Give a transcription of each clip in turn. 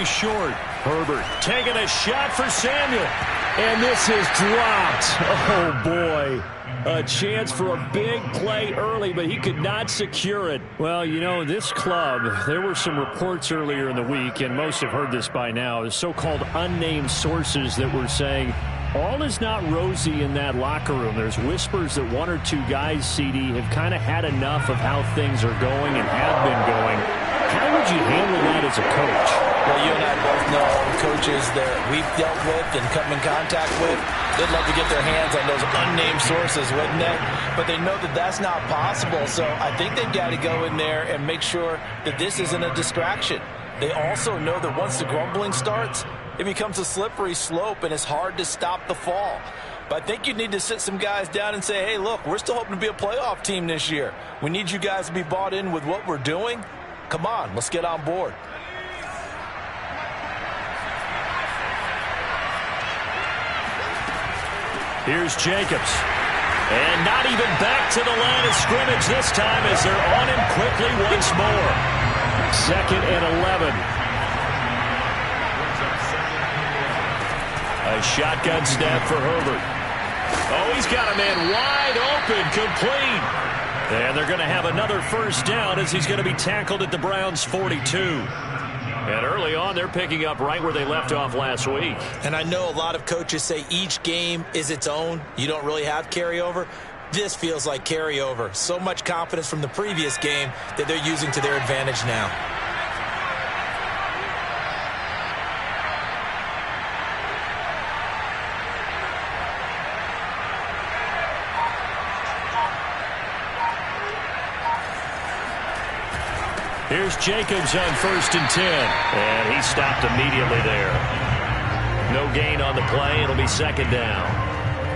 very short. Herbert taking a shot for Samuel. And this is dropped. Oh, boy. A chance for a big play early, but he could not secure it. Well, you know, this club, there were some reports earlier in the week, and most have heard this by now, the so-called unnamed sources that were saying all is not rosy in that locker room. There's whispers that one or two guys, CD, have kind of had enough of how things are going and have been going. How would you handle that as a coach? Well, you and I both know coaches that we've dealt with and come in contact with. They'd love to get their hands on those unnamed sources, wouldn't they? But they know that that's not possible. So I think they've got to go in there and make sure that this isn't a distraction. They also know that once the grumbling starts, it becomes a slippery slope, and it's hard to stop the fall. But I think you need to sit some guys down and say, hey, look, we're still hoping to be a playoff team this year. We need you guys to be bought in with what we're doing. Come on, let's get on board. Here's Jacobs. And not even back to the line of scrimmage this time as they're on him quickly once more. 2nd and 11. A shotgun snap for Herbert. Oh, he's got a man wide open, complete. And they're going to have another first down as he's going to be tackled at the Browns' 42. And early on, they're picking up right where they left off last week. And I know a lot of coaches say each game is its own. You don't really have carryover. This feels like carryover. So much confidence from the previous game that they're using to their advantage now. Here's Jacobs on 1st and 10. And he stopped immediately there. No gain on the play. It'll be 2nd down.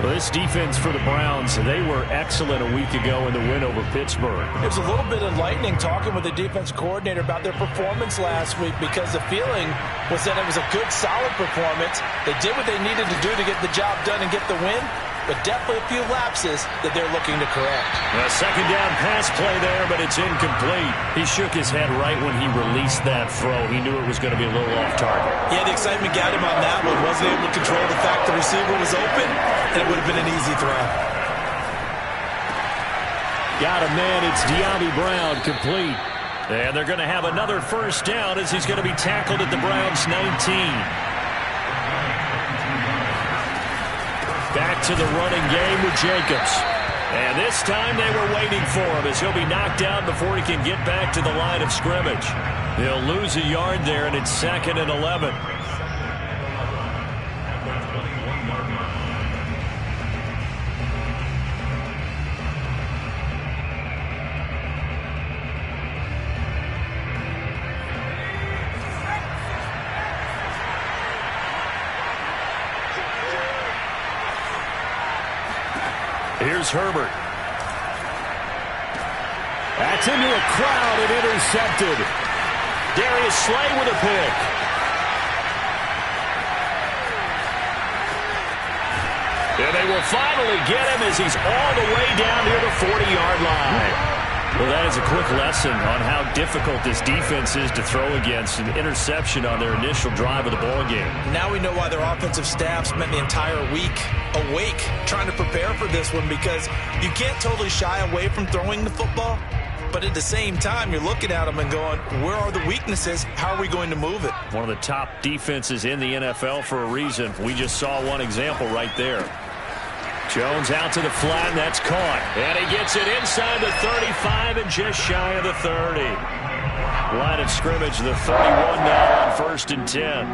Well, this defense for the Browns, they were excellent a week ago in the win over Pittsburgh. It was a little bit enlightening talking with the defense coordinator about their performance last week, because the feeling was that it was a good, solid performance. They did what they needed to do to get the job done and get the win, but definitely a few lapses that they're looking to correct. A 2nd down pass play there, but it's incomplete. He shook his head right when he released that throw. He knew it was going to be a little off target. Yeah, the excitement got him on that one. Wasn't able to control the fact the receiver was open, and it would have been an easy throw. Got a man. It's De'Ami Brown, complete. And they're going to have another first down as he's going to be tackled at the Browns' 19. Back to the running game with Jacobs. And this time they were waiting for him as he'll be knocked down before he can get back to the line of scrimmage. He'll lose a yard there, and it's 2nd and 11. Here's Herbert. That's into a crowd and intercepted. Darius Slay with a pick. And they will finally get him as he's all the way down near the 40-yard line. Well, that is a quick lesson on how difficult this defense is to throw against. An interception on their initial drive of the ballgame. Now we know why their offensive staff spent the entire week awake trying to prepare for this one, because you can't totally shy away from throwing the football, but at the same time you're looking at them and going, where are the weaknesses? How are we going to move it? One of the top defenses in the NFL for a reason. We just saw one example right there. Jones out to the flat, and that's caught. And he gets it inside the 35 and just shy of the 30. Line of scrimmage, the 31 now on 1st and 10.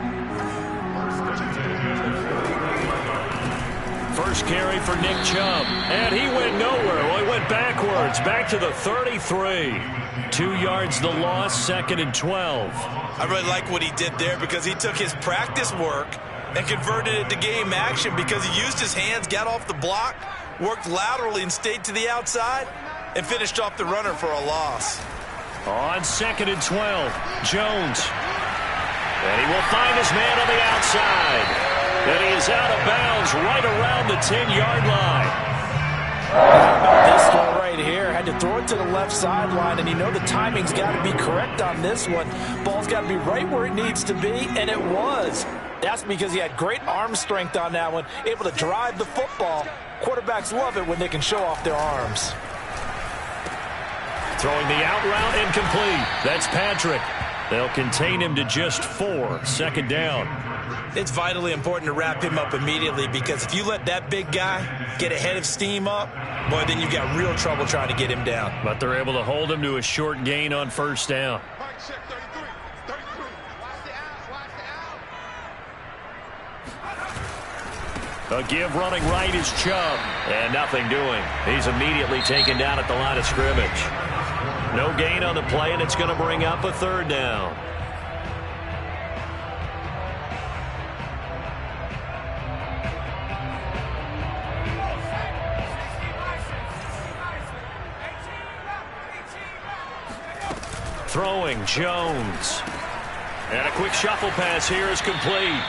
First carry for Nick Chubb. And he went nowhere. Well, he went backwards, back to the 33. 2 yards the loss, 2nd and 12. I really like what he did there, because he took his practice work and converted it to game action, because he used his hands, got off the block, worked laterally and stayed to the outside, and finished off the runner for a loss. On 2nd and 12, Jones. And he will find his man on the outside. And he is out of bounds right around the 10-yard line. This one right here had tried to throw it to the left sideline, and you know the timing's got to be correct on this one. Ball's got to be right where it needs to be, and it was. That's because he had great arm strength on that one, able to drive the football. Quarterbacks love it when they can show off their arms. Throwing the out route incomplete. That's Patrick. They'll contain him to just 4. Second down. It's vitally important to wrap him up immediately, because if you let that big guy get a head of steam up, boy, then you've got real trouble trying to get him down. But they're able to hold him to a short gain on first down. A give running right is Chubb, and nothing doing. He's immediately taken down at the line of scrimmage. No gain on the play, and it's going to bring up a third down. Throwing Jones. And a quick shuffle pass here is complete.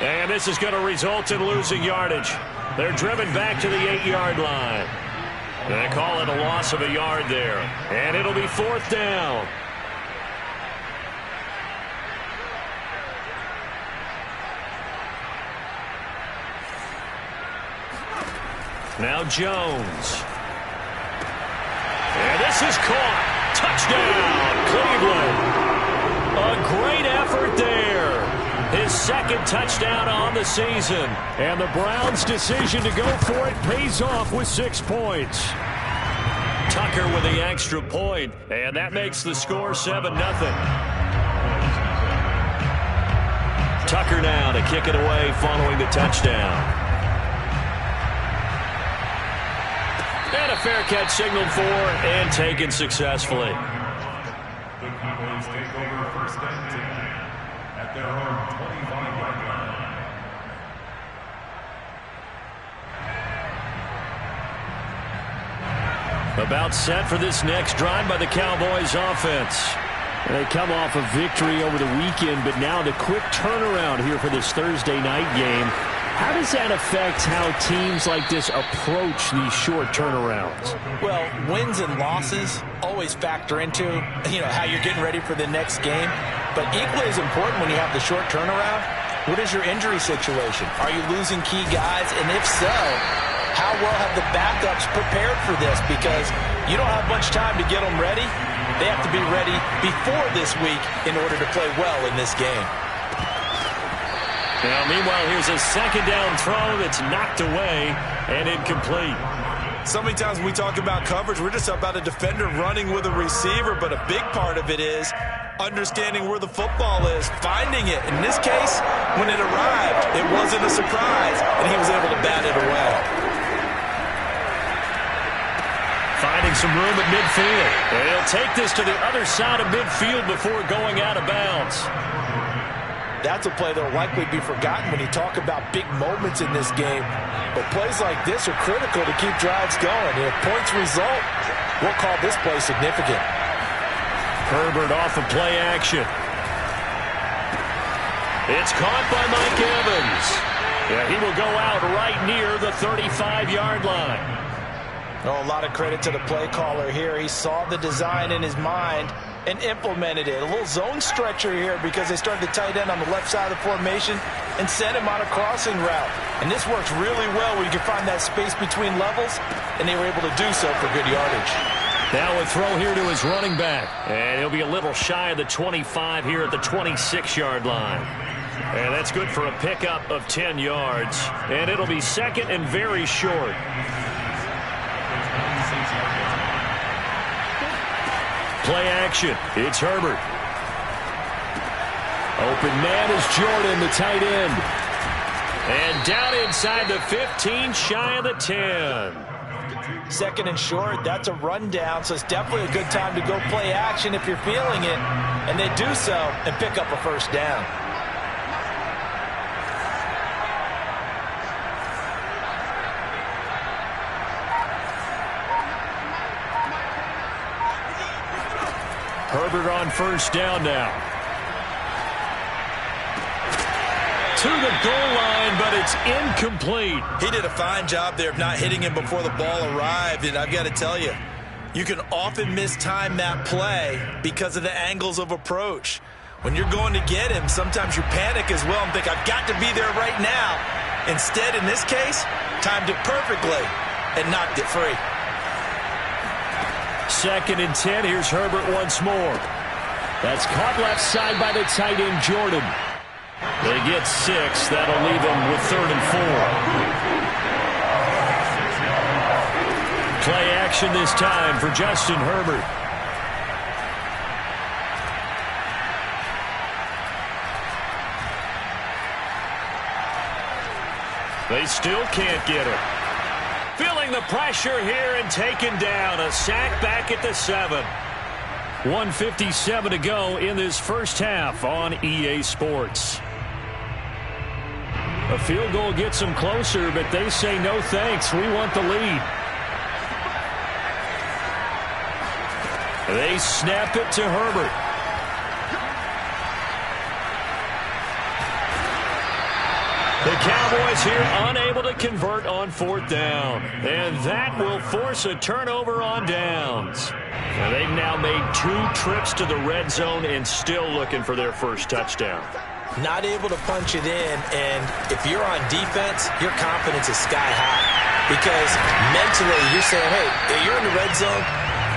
And this is going to result in losing yardage. They're driven back to the 8-yard line. They call it a loss of a yard there. And it'll be fourth down. Now Jones. And this is caught. Touchdown, Cleveland. A great effort there. His second touchdown on the season. And the Browns' decision to go for it pays off with 6 points. Tucker with the extra point, and that makes the score 7-0. Tucker now to kick it away following the touchdown. And a fair catch signaled for and taken successfully. The Cowboys take over first and 10 at their own 25-yard line. About set for this next drive by the Cowboys offense. They come off a victory over the weekend, but now the quick turnaround here for this Thursday night game. How does that affect how teams like this approach these short turnarounds? Well, wins and losses always factor into, how you're getting ready for the next game. But equally as important when you have the short turnaround, what is your injury situation? Are you losing key guys? And if so, how well have the backups prepared for this? Because you don't have much time to get them ready. They have to be ready before this week in order to play well in this game. Now, meanwhile, here's a second down throw that's knocked away and incomplete. So many times when we talk about coverage, we're just about a defender running with a receiver, but a big part of it is understanding where the football is, finding it. In this case, when it arrived, it wasn't a surprise, and he was able to bat it away. Finding some room at midfield. And he'll take this to the other side of midfield before going out of bounds. That's a play that will likely be forgotten when you talk about big moments in this game. But plays like this are critical to keep drives going. And if points result, we'll call this play significant. Herbert off of play action. It's caught by Mike Evans. Yeah, he will go out right near the 35-yard line. Oh, a lot of credit to the play caller here. He saw the design in his mind and implemented it. A little zone stretcher here because they started the tight end on the left side of the formation and sent him on a crossing route. And this works really well where you can find that space between levels, and they were able to do so for good yardage. Now a throw here to his running back. And he'll be a little shy of the 25 here at the 26-yard line. And that's good for a pickup of 10 yards. And it'll be second and very short. Play action. It's Herbert. Open man is Jordan, the tight end. And down inside the 15, shy of the 10. Second and short, that's a rundown, so it's definitely a good time to go play action if you're feeling it. And they do so and pick up a first down. Herbert on first down now. To the goal line, but it's incomplete. He did a fine job there of not hitting him before the ball arrived, and I've got to tell you, You can often mistime that play because of the angles of approach. When you're going to get him, sometimes you panic as well and think, I've got to be there right now. Instead, in this case, timed it perfectly and knocked it free. 2nd and 10. Here's Herbert once more. That's caught left side by the tight end, Jordan. They get 6. That'll leave them with 3rd and 4. Play action this time for Justin Herbert. They still can't get him. Feeling the pressure here and taken down. A sack back at the 7. 1:57 to go in this first half on EA Sports. A field goal gets them closer, but they say no thanks. We want the lead. They snap it to Herbert. The Cowboys here unable to convert on 4th down. And that will force a turnover on downs. And they've now made 2 trips to the red zone and still looking for their first touchdown. Not able to punch it in, and if you're on defense, your confidence is sky high. Because mentally, you're saying, hey, you're in the red zone,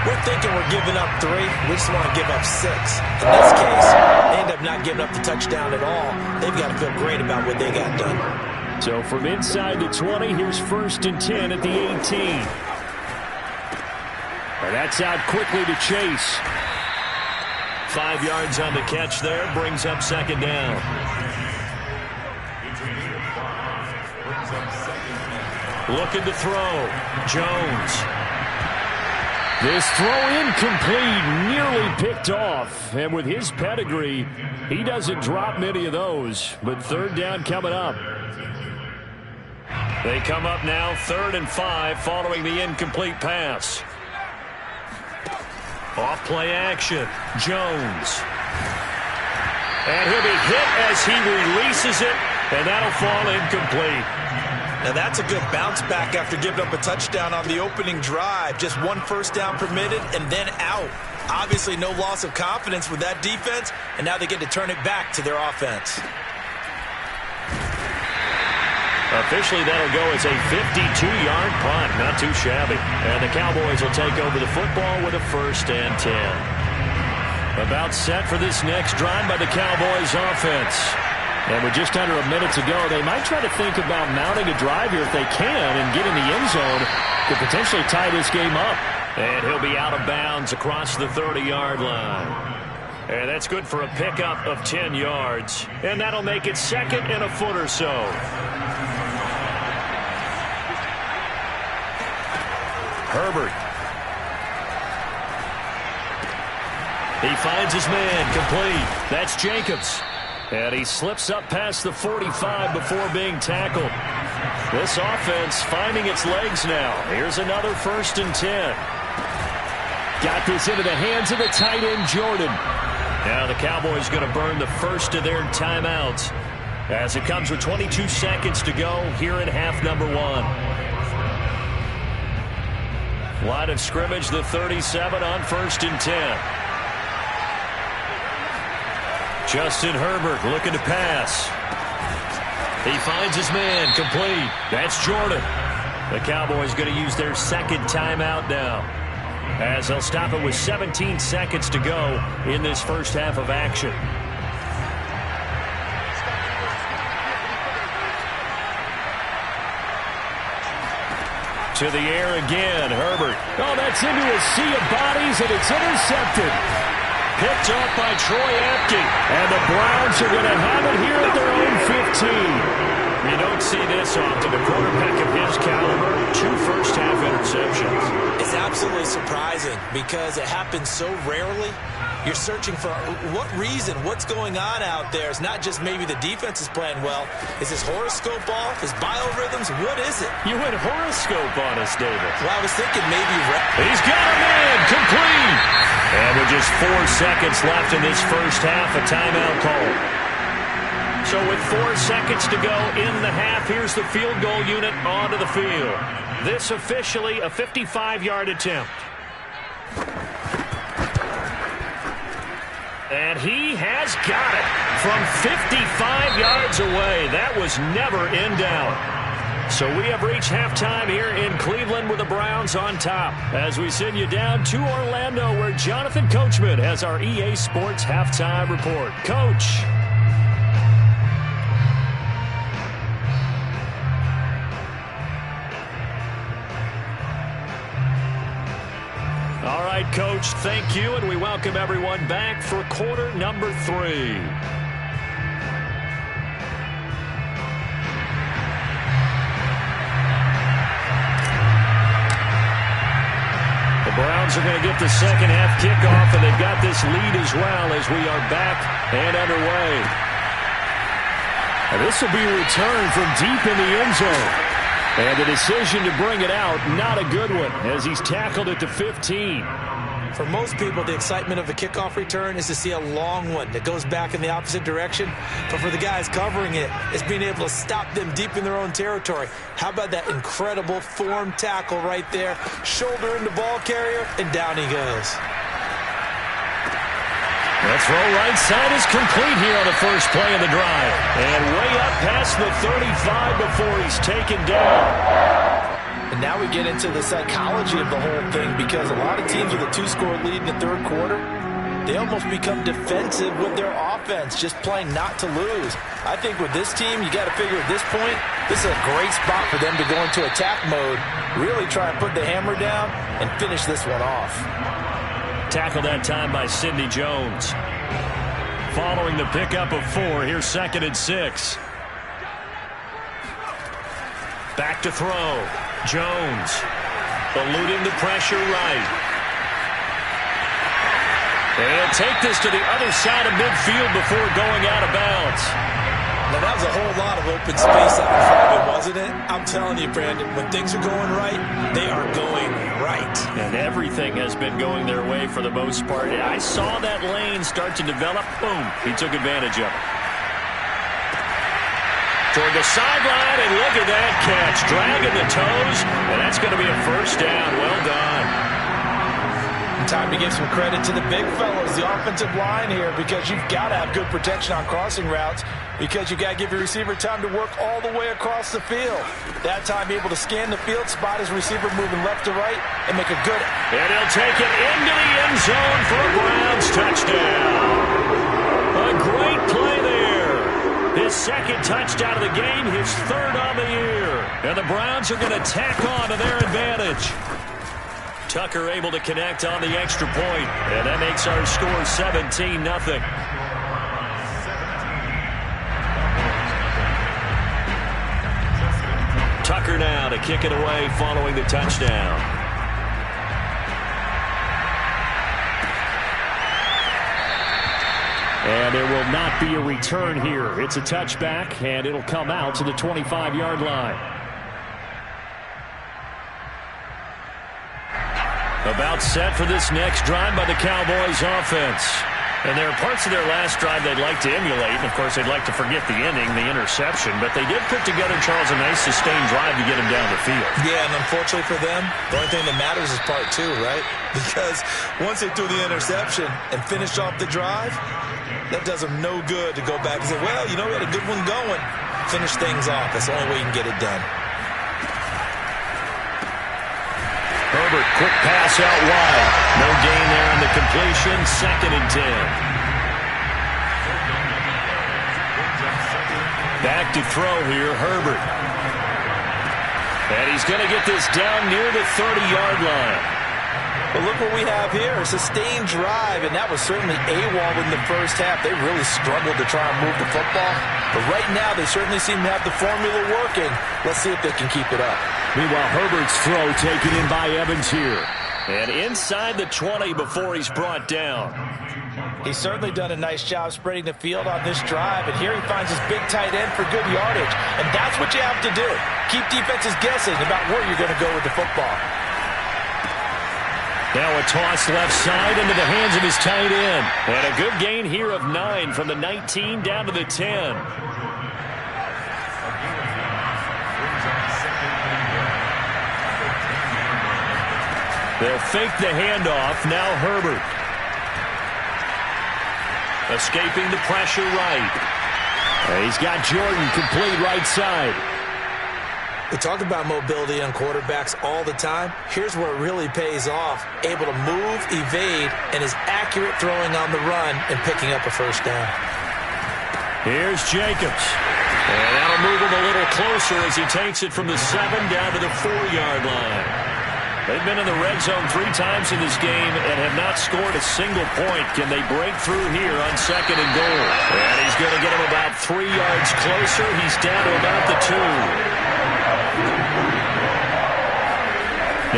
we're thinking we're giving up 3. We just want to give up 6. In this case, they end up not giving up the touchdown at all. They've got to feel great about what they got done. So from inside the 20, here's 1st and 10 at the 18. And that's out quickly to Chase. 5 yards on the catch there, brings up 2nd down. Looking to throw. Jones. This throw incomplete, nearly picked off. And with his pedigree, he doesn't drop many of those. But 3rd down coming up. They come up now 3rd and 5 following the incomplete pass. Off play action. Jones. And he'll be hit as he releases it. And that'll fall incomplete. Now that's a good bounce back after giving up a touchdown on the opening drive. Just 1 first down permitted and then out. Obviously no loss of confidence with that defense, and now they get to turn it back to their offense. Officially, that'll go as a 52-yard punt. Not too shabby. And the Cowboys will take over the football with a 1st and 10. About set for this next drive by the Cowboys offense. And with just under a minute to go, they might try to think about mounting a drive here if they can and get in the end zone to potentially tie this game up. And he'll be out of bounds across the 30-yard line. And that's good for a pickup of 10 yards. And that'll make it 2nd and a foot or so. Herbert. He finds his man complete. That's Jacobs. And he slips up past the 45 before being tackled. This offense finding its legs now. Here's another 1st and 10. Got this into the hands of the tight end, Jordan. Now the Cowboys going to burn the first of their timeouts as it comes with 22 seconds to go here in half number 1. Line of scrimmage, the 37 on 1st and 10. Justin Herbert looking to pass. He finds his man complete. That's Jordan. The Cowboys going to use their 2nd timeout now, as they'll stop it with 17 seconds to go in this first half of action. To the air again, Herbert. Oh, that's into a sea of bodies, and it's intercepted. Picked off by Troy Apke. And the Browns are going to have it here at their own 15. You don't see this often. A quarterback of his caliber, 2 first-half interceptions. It's absolutely surprising because it happens so rarely. You're searching for what reason, what's going on out there. It's not just maybe the defense is playing well. Is his horoscope off? His biorhythms? What is it? You went horoscope on us, David. Well, I was thinking maybe... He's got a man complete. And with just 4 seconds left in this first half, a timeout call. So with 4 seconds to go in the half, here's the field goal unit onto the field. This officially a 55-yard attempt. And he has got it from 55 yards away. That was never in doubt. So we have reached halftime here in Cleveland with the Browns on top as we send you down to Orlando where Jonathan Coachman has our EA Sports Halftime Report. Coach. All right, Coach, thank you, and we welcome everyone back for quarter number 3. Browns are going to get the second half kickoff, and they've got this lead as well as we are back and underway. And this will be a return from deep in the end zone. And the decision to bring it out, not a good one, as he's tackled at the 15. For most people, the excitement of a kickoff return is to see a long one that goes back in the opposite direction. But for the guys covering it, it's being able to stop them deep in their own territory. How about that incredible form tackle right there? Shoulder in the ball carrier, and down he goes. The throw right side is complete here on the first play of the drive. And way up past the 35 before he's taken down. And now we get into the psychology of the whole thing, because a lot of teams with a 2-score lead in the third quarter, they almost become defensive with their offense, just playing not to lose. I think with this team, you got to figure at this point, this is a great spot for them to go into attack mode, really try and put the hammer down and finish this one off. Tackle that time by Sidney Jones. Following the pickup of 4, here's 2nd and 6. Back to throw. Jones eluding the pressure right. And he'll take this to the other side of midfield before going out of bounds. Now, that was a whole lot of open space out in front of it, wasn't it? I'm telling you, Brandon, when things are going right, they are going right. And everything has been going their way for the most part. I saw that lane start to develop. Boom. He took advantage of it. Toward the sideline, and look at that catch. Dragging the toes, and that's going to be a first down. Well done. Time to give some credit to the big fellas, the offensive line here, because you've got to have good protection on crossing routes, because you've got to give your receiver time to work all the way across the field. That time able to scan the field, spot his receiver moving left to right, and make a good... And he'll take it into the end zone for a Browns touchdown. A great play there. His second touchdown of the game, his third on the year. And the Browns are going to tack on to their advantage. Tucker able to connect on the extra point, and that makes our score 17-0. Tucker now to kick it away following the touchdown. And there will not be a return here. It's a touchback, and it'll come out to the 25-yard line. About set for this next drive by the Cowboys offense. And there are parts of their last drive they'd like to emulate. And, of course, they'd like to forget the inning, the interception. But they did put together, Charles, a nice sustained drive to get him down the field. Yeah, and unfortunately for them, the only thing that matters is part 2, right? Because once they threw the interception and finished off the drive, that does them no good to go back and say, well, you know, we had a good one going. Finish things off. That's the only way you can get it done. Herbert, quick pass out wide. No gain there on the completion. 2nd and 10. Back to throw here, Herbert. And he's going to get this down near the 30-yard line. But look what we have here, a sustained drive, and that was certainly AWOL in the first half. They really struggled to try and move the football. But right now, they certainly seem to have the formula working. Let's see if they can keep it up. Meanwhile, Herbert's throw taken in by Evans here. And inside the 20 before he's brought down. He's certainly done a nice job spreading the field on this drive. And here he finds his big tight end for good yardage. And that's what you have to do. Keep defenses guessing about where you're going to go with the football. Now a toss left side into the hands of his tight end. And a good gain here of 9 from the 19 down to the 10. They'll fake the handoff. Now Herbert. Escaping the pressure right. He's got Jordan complete right side. We talk about mobility on quarterbacks all the time. Here's where it really pays off. Able to move, evade, and is accurate throwing on the run and picking up a first down. Here's Jacobs. And that'll move him a little closer as he takes it from the 7 down to the 4-yard line. They've been in the red zone 3 times in this game and have not scored a single point. Can they break through here on 2nd and goal? And he's going to get him about 3 yards closer. He's down to about the 2.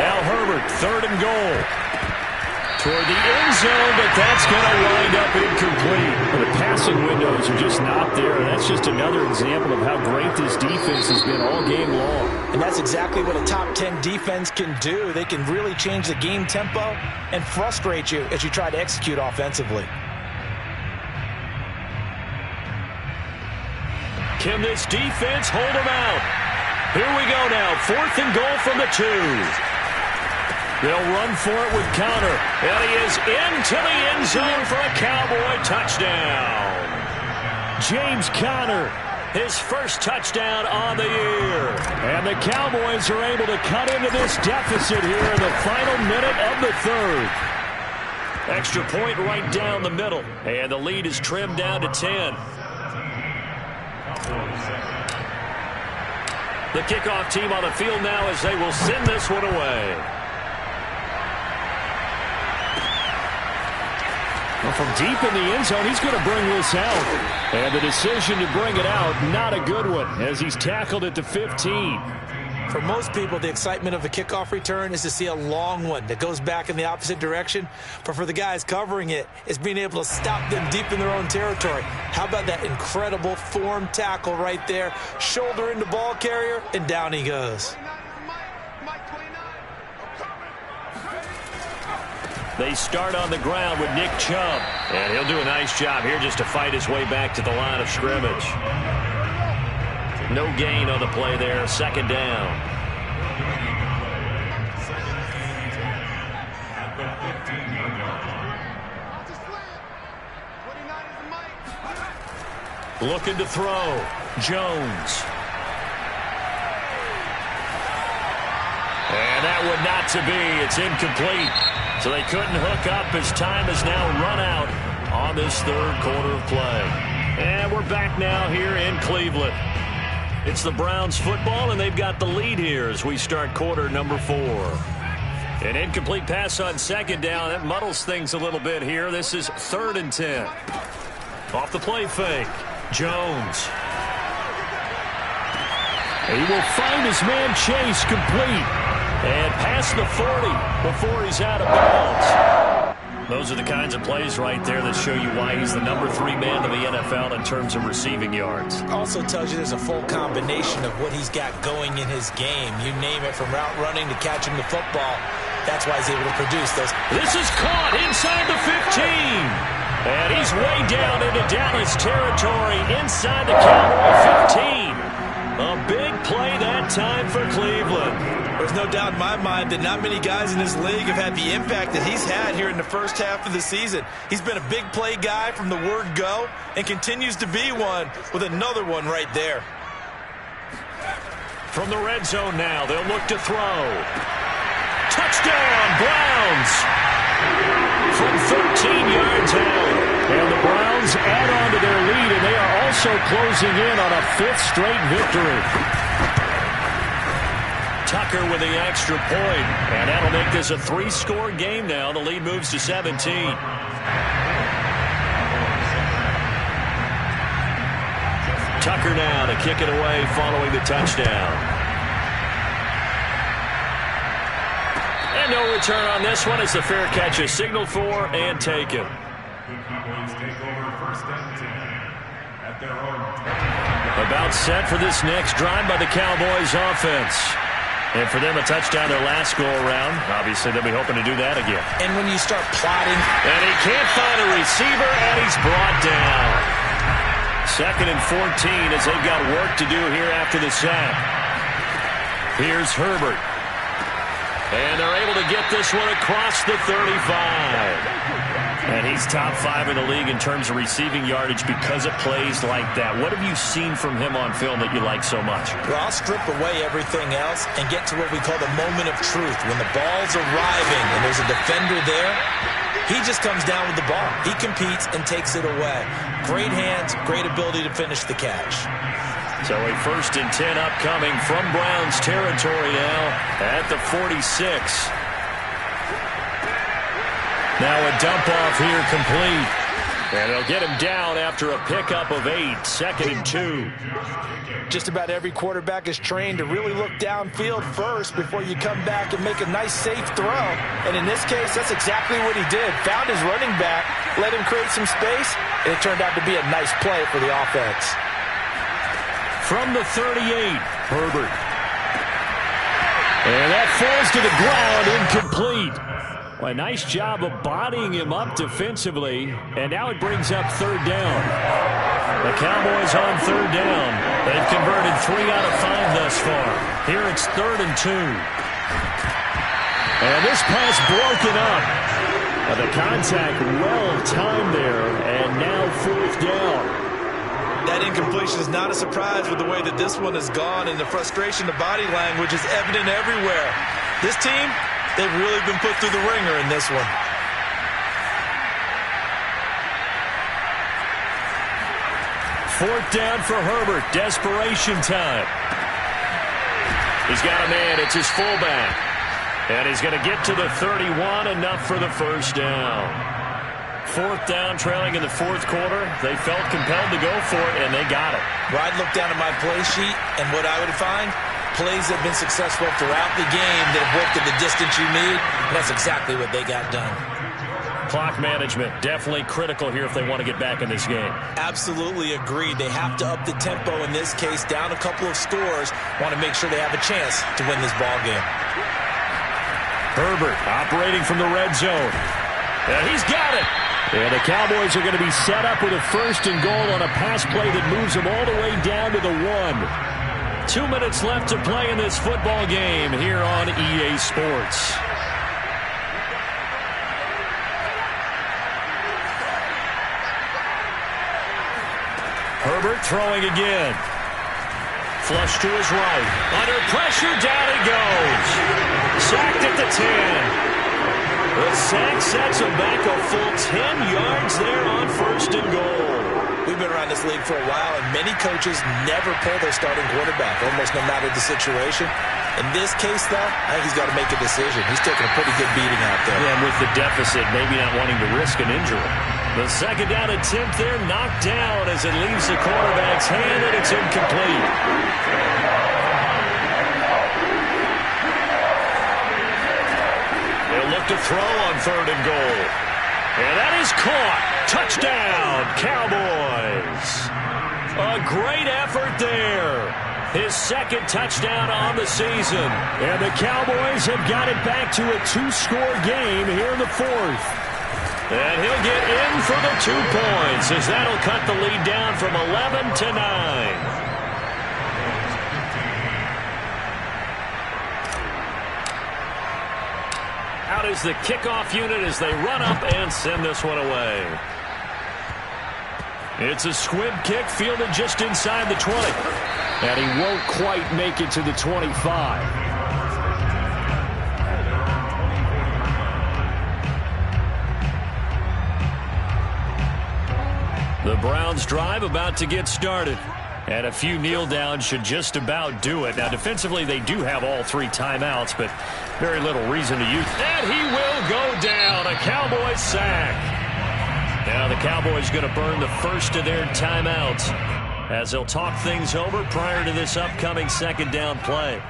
Now Herbert, 3rd and goal. Toward the end zone, but that's going to wind up incomplete. The passing windows are just not there. That's just another example of how great this defense has been all game long. And that's exactly what a top 10 defense can do. They can really change the game tempo and frustrate you as you try to execute offensively. Can this defense hold them out? Here we go now. 4th and goal from the 2. They'll run for it with Conner. And he is into the end zone for a Cowboy touchdown. James Conner, his first touchdown on the year. And the Cowboys are able to cut into this deficit here in the final minute of the 3rd. Extra point right down the middle. And the lead is trimmed down to 10. The kickoff team on the field now as they will send this one away. Well, from deep in the end zone, he's going to bring this out. And the decision to bring it out, not a good one, as he's tackled at the 15. For most people, the excitement of a kickoff return is to see a long one that goes back in the opposite direction. But for the guys covering it, it's being able to stop them deep in their own territory. How about that incredible form tackle right there? Shoulder into ball carrier, and down he goes. They start on the ground with Nick Chubb. And he'll do a nice job here just to fight his way back to the line of scrimmage. No gain on the play there. 2nd down. Looking to throw. Jones. And that would not to be. It's incomplete. So they couldn't hook up as time has now run out on this 3rd quarter of play. And we're back now here in Cleveland. It's the Browns football, and they've got the lead here as we start quarter number 4. An incomplete pass on 2nd down. That muddles things a little bit here. This is 3rd and 10. Off the play fake. Jones. He will find his man Chase complete. And past the 40 before he's out of bounds. Those are the kinds of plays right there that show you why he's the number 3 man in the NFL in terms of receiving yards. Also tells you there's a full combination of what he's got going in his game. You name it, from route running to catching the football. That's why he's able to produce those. This is caught inside the 15. And he's way down into Dallas territory inside the Cowboy 15. A big play that time for Cleveland. There's no doubt in my mind that not many guys in this league have had the impact that he's had here in the first half of the season. He's been a big play guy from the word go and continues to be one with another one right there. From the red zone now, they'll look to throw. Touchdown, Browns! From 13 yards out. And the Browns add on to their lead, and they are also closing in on a 5th straight victory. Tucker with the extra point, and that'll make this a 3-score game now. The lead moves to 17. Tucker now to kick it away following the touchdown. And no return on this one as the fair catch is signaled for and taken. About set for this next drive by the Cowboys offense. And for them, a touchdown their last go-around. Obviously, they'll be hoping to do that again. And when you start plotting. And he can't find a receiver, and he's brought down. 2nd and 14 as they've got work to do here after the sack. Here's Herbert. And they're able to get this one across the 35. And he's top 5 in the league in terms of receiving yardage because of plays like that. What have you seen from him on film that you like so much? Well, I'll strip away everything else and get to what we call the moment of truth. When the ball's arriving and there's a defender there, he just comes down with the ball. He competes and takes it away. Great hands, great ability to finish the catch. So a 1st and 10 upcoming from Browns territory now at the 46. Now a dump off here complete. And they'll get him down after a pickup of 8, 2nd and 2. Just about every quarterback is trained to really look downfield first before you come back and make a nice, safe throw. And in this case, that's exactly what he did. Found his running back, let him create some space, and it turned out to be a nice play for the offense. From the 38, Herbert. And that falls to the ground, incomplete. Well, a nice job of bodying him up defensively, and now it brings up 3rd down. The Cowboys on 3rd down. They've converted 3 out of 5 thus far. Here it's 3rd and 2. And this pass broken up. The contact well timed there, and now 4th down. That incompletion is not a surprise with the way that this one has gone, and the frustration, the body language is evident everywhere. This team, they've really been put through the ringer in this one. 4th down for Herbert. Desperation time. He's got a man. It's his fullback. And he's going to get to the 31. Enough for the 1st down. 4th down, trailing in the 4th quarter. They felt compelled to go for it, and they got it. Well, I'd look down at my play sheet, and what I would find, plays that have been successful throughout the game that have worked at the distance you need, and that's exactly what they got done. Clock management, definitely critical here if they want to get back in this game. Absolutely agreed. They have to up the tempo in this case, down a couple of scores, want to make sure they have a chance to win this ball game. Herbert operating from the red zone. And he's got it. And the Cowboys are going to be set up with a 1st and goal on a pass play that moves them all the way down to the 1. 2 minutes left to play in this football game here on EA Sports. Herbert throwing again. Flush to his right. Under pressure, down he goes. Sacked at the 10. The sack sets him back a full 10 yards there on 1st and goal. We've been around this league for a while, and many coaches never pull their starting quarterback, almost no matter the situation. In this case, though, I think he's got to make a decision. He's taking a pretty good beating out there. Yeah, and with the deficit, maybe not wanting to risk an injury. The 2nd down attempt there knocked down as it leaves the quarterback's hand, and it's incomplete. They'll look to throw on 3rd and goal. And that is caught. Touchdown, Cowboys. A great effort there. His 2nd touchdown on the season. And the Cowboys have got it back to a 2-score game here in the 4th. And he'll get in for the 2 points as that'll cut the lead down from 11 to 9. Out is the kickoff unit as they run up and send this one away. It's a squib kick fielded just inside the 20. And he won't quite make it to the 25. The Browns drive about to get started. And a few kneel downs should just about do it. Now, defensively, they do have all 3 timeouts, but very little reason to use. And he will go down. A Cowboys sack. Now the Cowboys going to burn the 1st of their timeouts as they'll talk things over prior to this upcoming 2nd down play.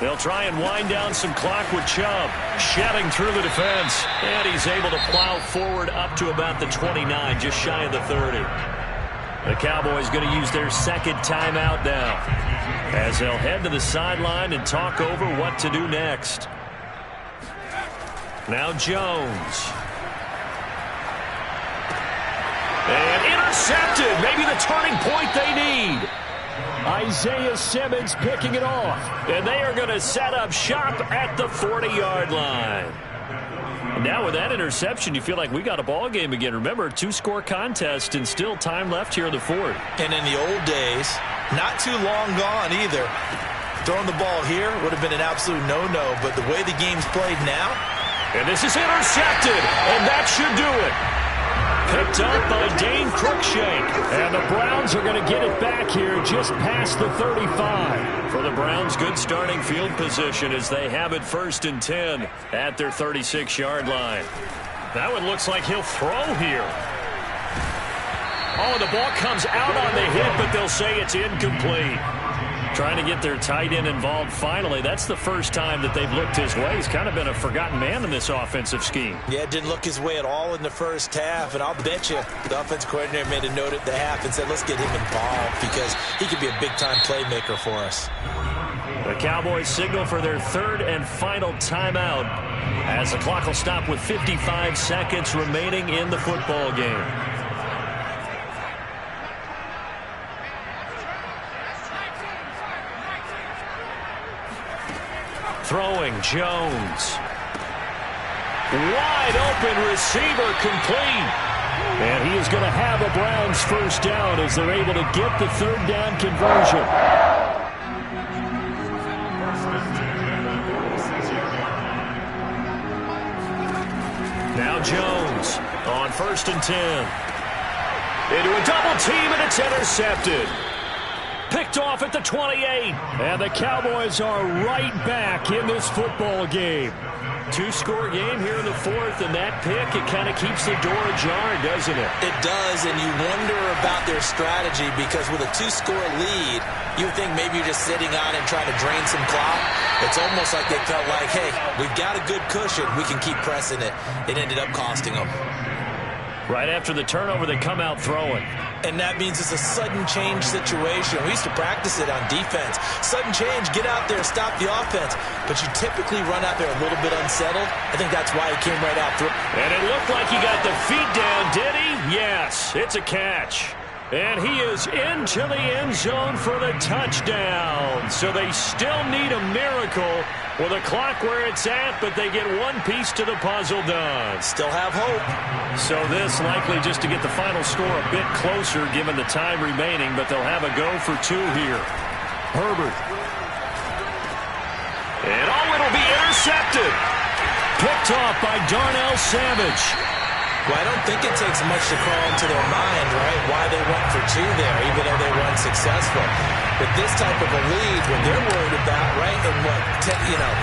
They'll try and wind down some clock with Chubb, shedding through the defense. And he's able to plow forward up to about the 29, just shy of the 30. The Cowboys going to use their 2nd timeout now as they'll head to the sideline and talk over what to do next. Now Jones. And intercepted. Maybe the turning point they need. Isaiah Simmons picking it off. And they are going to set up shop at the 40-yard line. Now with that interception, you feel like we got a ball game again. Remember, 2-score contest and still time left here in the fourth. And in the old days, not too long gone either, throwing the ball here would have been an absolute no-no. But the way the game's played now. And this is intercepted, and that should do it. Picked up by Dane Cruikshank. And the Browns are going to get it back here just past the 35. For the Browns, good starting field position as they have it 1st and 10 at their 36-yard line. That one looks like he'll throw here. Oh, the ball comes out on the hit, but they'll say it's incomplete. Trying to get their tight end involved finally. That's the first time that they've looked his way. He's kind of been a forgotten man in this offensive scheme. Yeah, didn't look his way at all in the first half. And I'll bet you the offensive coordinator made a note at the half and said, let's get him involved because he could be a big-time playmaker for us. The Cowboys signal for their 3rd and final timeout as the clock will stop with 55 seconds remaining in the football game. Throwing, Jones. Wide open receiver complete. And he is going to have a Browns first down as they're able to get the 3rd down conversion. Now Jones on 1st and 10. Into a double team, and it's intercepted. Picked off at the 28, and the Cowboys are right back in this football game. 2-score game here in the 4th, and that pick, it kind of keeps the door ajar, doesn't it? It does, and you wonder about their strategy because with a 2-score lead, you think maybe you're just sitting on and trying to drain some clock. It's almost like they felt like, hey, we've got a good cushion. We can keep pressing it. It ended up costing them. Right after the turnover, they come out throwing. And that means it's a sudden change situation. We used to practice it on defense. Sudden change, get out there, stop the offense. But you typically run out there a little bit unsettled. I think that's why he came right out through. And it looked like he got the feet down, did he? Yes, it's a catch. And he is into the end zone for the touchdown. So they still need a miracle with a clock where it's at, but they get one piece to the puzzle done. Still have hope. So this likely just to get the final score a bit closer given the time remaining, but they'll have a go for 2 here. Herbert. And it'll be intercepted. Picked off by Darnell Savage. Well, I don't think it takes much to crawl into their mind, right, why they went for 2 there, even though they were unsuccessful. But this type of a lead, what they're worried about, right, and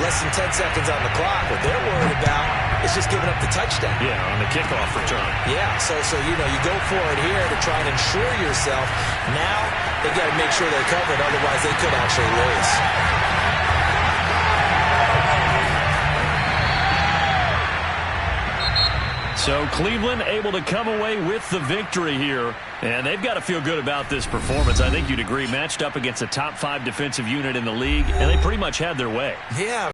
less than 10 seconds on the clock, what they're worried about is just giving up the touchdown. Yeah, on the kickoff return. Yeah, so you go for it here to try and ensure yourself. Now they got to make sure they cover it, otherwise they could actually lose. So Cleveland able to come away with the victory here. And they've got to feel good about this performance. I think you'd agree, matched up against a top 5 defensive unit in the league, and they pretty much had their way. Yeah.